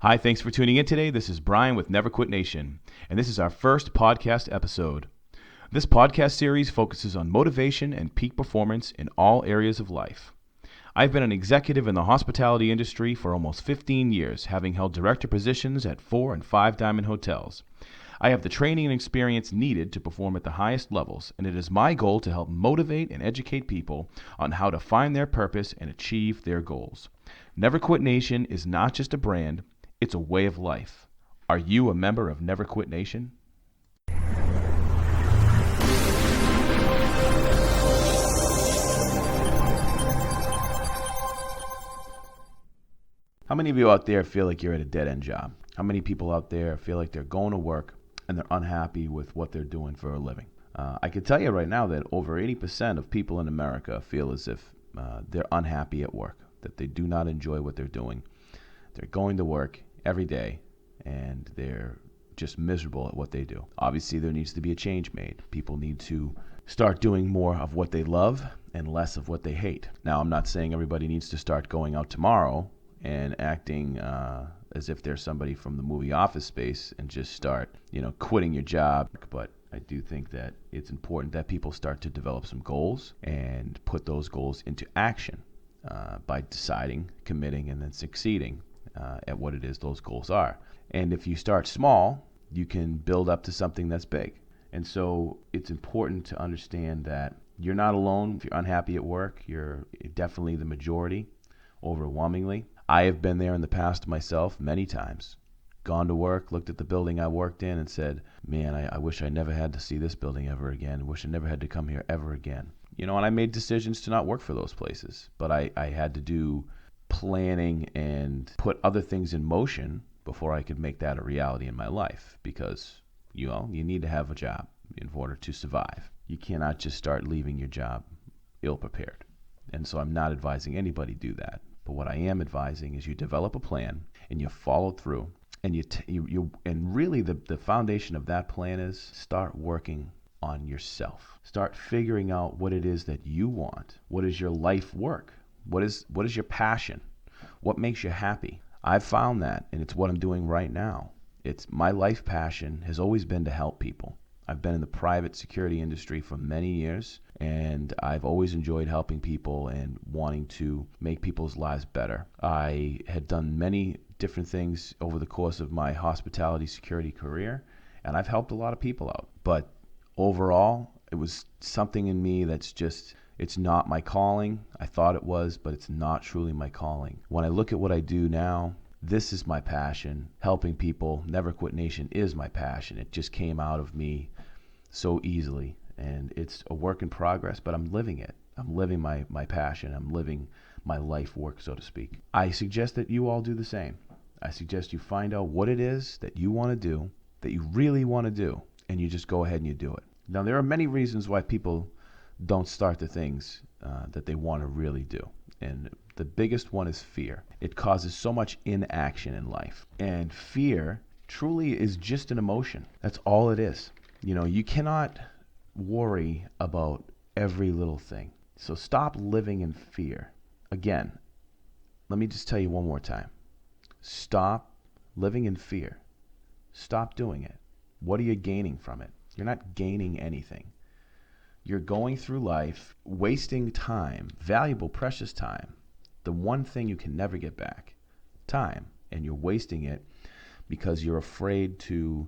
Hi, thanks for tuning in today. This is Brian with Never Quit Nation, and this is our first podcast episode. This podcast series focuses on motivation and peak performance in all areas of life. I've been an executive in the hospitality industry for almost 15 years, having held director positions at 4 and 5 diamond hotels. I have the training and experience needed to perform at the highest levels, and it is my goal to help motivate and educate people on how to find their purpose and achieve their goals. Never Quit Nation is not just a brand, it's a way of life. Are you a member of Never Quit Nation? How many of you out there feel like you're at a dead-end job? How many people out there feel like they're going to work and they're unhappy with what they're doing for a living? I can tell you right now that over 80% of people in America feel as if they're unhappy at work, that they do not enjoy what they're doing. They're going to work every day and they're just miserable at what they do. Obviously, there needs to be a change made. People need to start doing more of what they love and less of what they hate. Now, I'm not saying everybody needs to start going out tomorrow and acting as if they're somebody from the movie Office Space and just start, quitting your job. But I do think that it's important that people start to develop some goals and put those goals into action by deciding, committing, and then succeeding at what it is those goals are. And if you start small, you can build up to something that's big. And so it's important to understand that you're not alone. If you're unhappy at work, you're definitely the majority, overwhelmingly. I have been there in the past myself many times. Gone to work, looked at the building I worked in and said, man, I wish I never had to see this building ever again. I wish I never had to come here ever again. And I made decisions to not work for those places. But I had to do planning and put other things in motion before I could make that a reality in my life, because you need to have a job in order to survive. You cannot just start leaving your job ill-prepared. And so I'm not advising anybody do that. But what I am advising is you develop a plan and you follow through, and and really the foundation of that plan is start working on yourself. Start figuring out what it is that you want. What is your life work? What is your passion? What makes you happy? I've found that, and it's what I'm doing right now. It's my life passion has always been to help people. I've been in the private security industry for many years, and I've always enjoyed helping people and wanting to make people's lives better. I had done many different things over the course of my hospitality security career, and I've helped a lot of people out. But overall, it was something in me that's just, it's not my calling. I thought it was, but it's not truly my calling. When I look at what I do now, this is my passion. Helping people, Never Quit Nation is my passion. It just came out of me so easily. And it's a work in progress, but I'm living it. I'm living my passion. I'm living my life work, so to speak. I suggest that you all do the same. I suggest you find out what it is that you want to do, that you really want to do, and you just go ahead and you do it. Now, there are many reasons why people don't start the things that they want to really do. And the biggest one is fear. It causes so much inaction in life. And fear truly is just an emotion. That's all it is. You cannot worry about every little thing. So stop living in fear. Again, let me just tell you one more time. Stop living in fear. Stop doing it. What are you gaining from it? You're not gaining anything. You're going through life wasting time, valuable, precious time. The one thing you can never get back, time. And you're wasting it because you're afraid to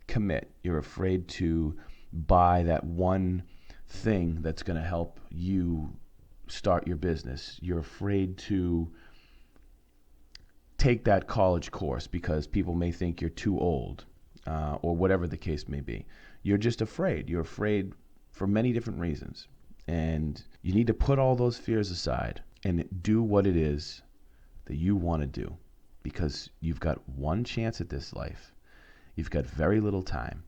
commit. You're afraid to buy that one thing that's going to help you start your business. You're afraid to take that college course because people may think you're too old, or whatever the case may be. You're just afraid. You're afraid for many different reasons. And you need to put all those fears aside and do what it is that you want to do, because you've got one chance at this life. You've got very little time.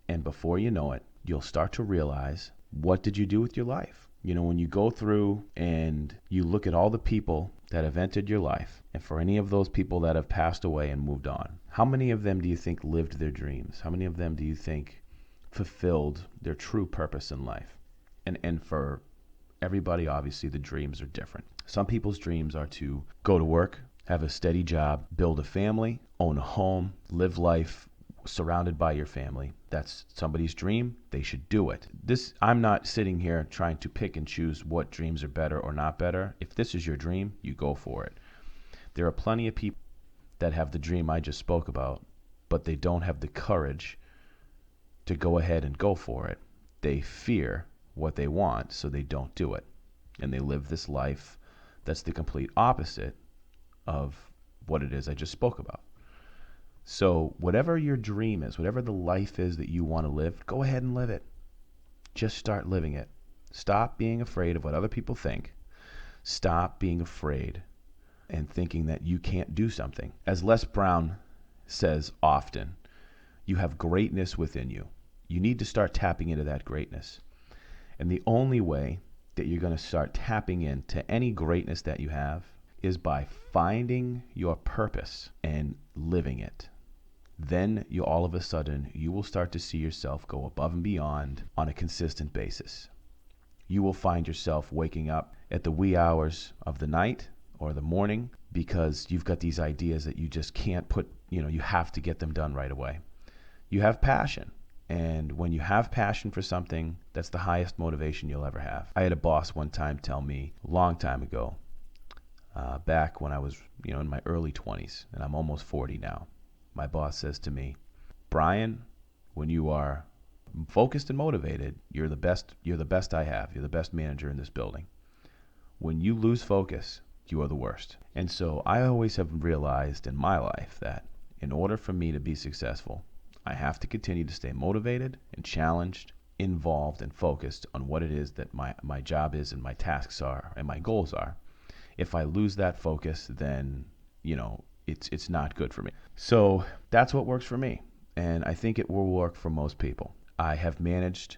And before you know it, you'll start to realize, what did you do with your life? When you go through and you look at all the people that have entered your life, and for any of those people that have passed away and moved on, how many of them do you think lived their dreams? How many of them do you think fulfilled their true purpose in life? And for everybody, obviously, the dreams are different. Some people's dreams are to go to work have a steady job, build a family, own a home, live life surrounded by your family. That's somebody's dream. They should do it. I'm not sitting here trying to pick and choose what dreams are better or not better. If this is your dream, you go for it. There are plenty of people that have the dream I just spoke about, but they don't have the courage to go ahead and go for it. They fear what they want, so they don't do it. And they live this life that's the complete opposite of what it is I just spoke about. So whatever your dream is, whatever the life is that you want to live, go ahead and live it. Just start living it. Stop being afraid of what other people think. Stop being afraid and thinking that you can't do something. As Les Brown says often, you have greatness within you. You need to start tapping into that greatness. And the only way that you're going to start tapping into any greatness that you have is by finding your purpose and living it. Then all of a sudden, you will start to see yourself go above and beyond on a consistent basis. You will find yourself waking up at the wee hours of the night or the morning because you've got these ideas that you just can't you have to get them done right away. You have passion. And when you have passion for something, that's the highest motivation you'll ever have. I had a boss one time tell me a long time ago, back when I was in my early 20s, and I'm almost 40 now. My boss says to me, Brian, when you are focused and motivated, you're the best I have. You're the best manager in this building. When you lose focus, you are the worst. And so I always have realized in my life that in order for me to be successful, I have to continue to stay motivated and challenged, involved and focused on what it is that my job is and my tasks are and my goals are. If I lose that focus, then, it's not good for me. So that's what works for me. And I think it will work for most people. I have managed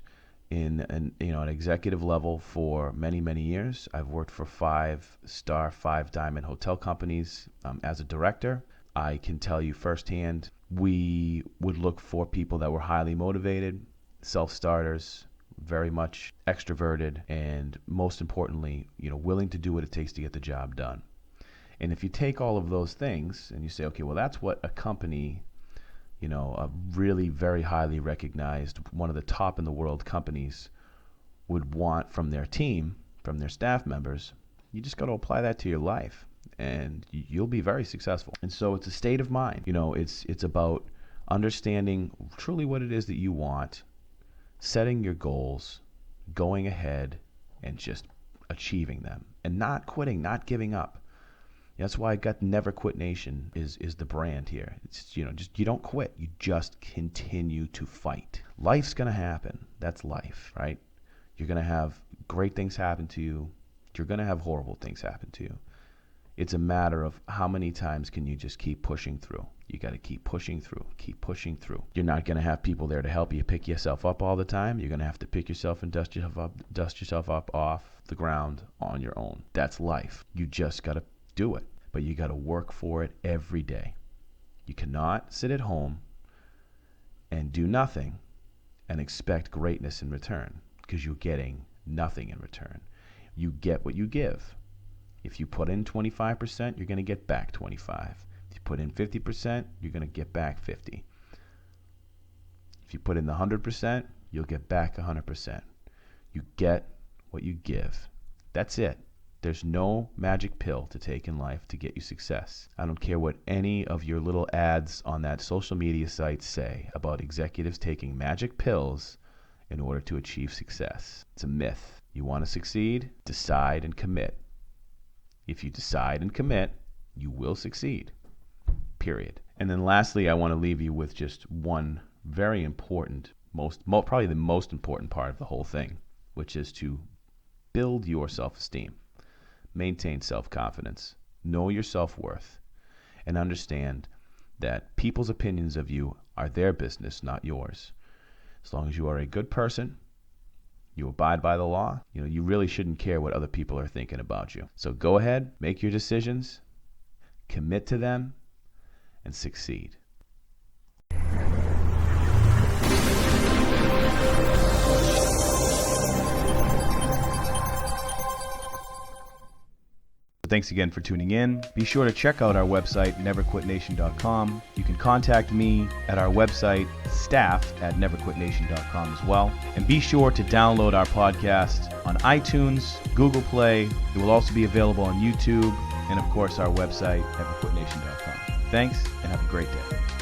in an executive level for many, many years. I've worked for 5-star, 5-diamond hotel companies as a director. I can tell you firsthand, we would look for people that were highly motivated, self-starters, very much extroverted, and most importantly, willing to do what it takes to get the job done. And if you take all of those things and you say, okay, well, that's what a company, a really very highly recognized, one of the top in the world companies would want from their team, from their staff members, you just got to apply that to your life and you'll be very successful. And so it's a state of mind. It's about understanding truly what it is that you want, setting your goals, going ahead and just achieving them and not quitting, not giving up. That's why I got Never Quit Nation is the brand here. It's just you don't quit. You just continue to fight. Life's going to happen. That's life, right? You're going to have great things happen to you. You're going to have horrible things happen to you. It's a matter of how many times can you just keep pushing through. You got to keep pushing through, keep pushing through. You're not going to have people there to help you pick yourself up all the time. You're going to have to pick yourself and dust yourself up off the ground on your own. That's life. You just got to do it, but you got to work for it every day. You cannot sit at home and do nothing and expect greatness in return, because you're getting nothing in return. You get what you give. If you put in 25%, you're going to get back 25. If you put in 50%, you're going to get back 50. If you put in the 100%, you'll get back 100%. You get what you give. That's it. There's no magic pill to take in life to get you success. I don't care what any of your little ads on that social media site say about executives taking magic pills in order to achieve success. It's a myth. You want to succeed? Decide and commit. If you decide and commit, you will succeed. Period. And then lastly, I want to leave you with just one very important, probably the most important part of the whole thing, which is to build your self-esteem. Maintain self-confidence, know your self-worth, and understand that people's opinions of you are their business, not yours. As long as you are a good person, you abide by the law, you really shouldn't care what other people are thinking about you. So go ahead, make your decisions, commit to them, and succeed. Thanks again for tuning in. Be sure to check out our website, neverquitnation.com. You can contact me at our website, staff@neverquitnation.com as well. And be sure to download our podcast on iTunes, Google Play. It will also be available on YouTube and, of course, our website, neverquitnation.com. Thanks, and have a great day.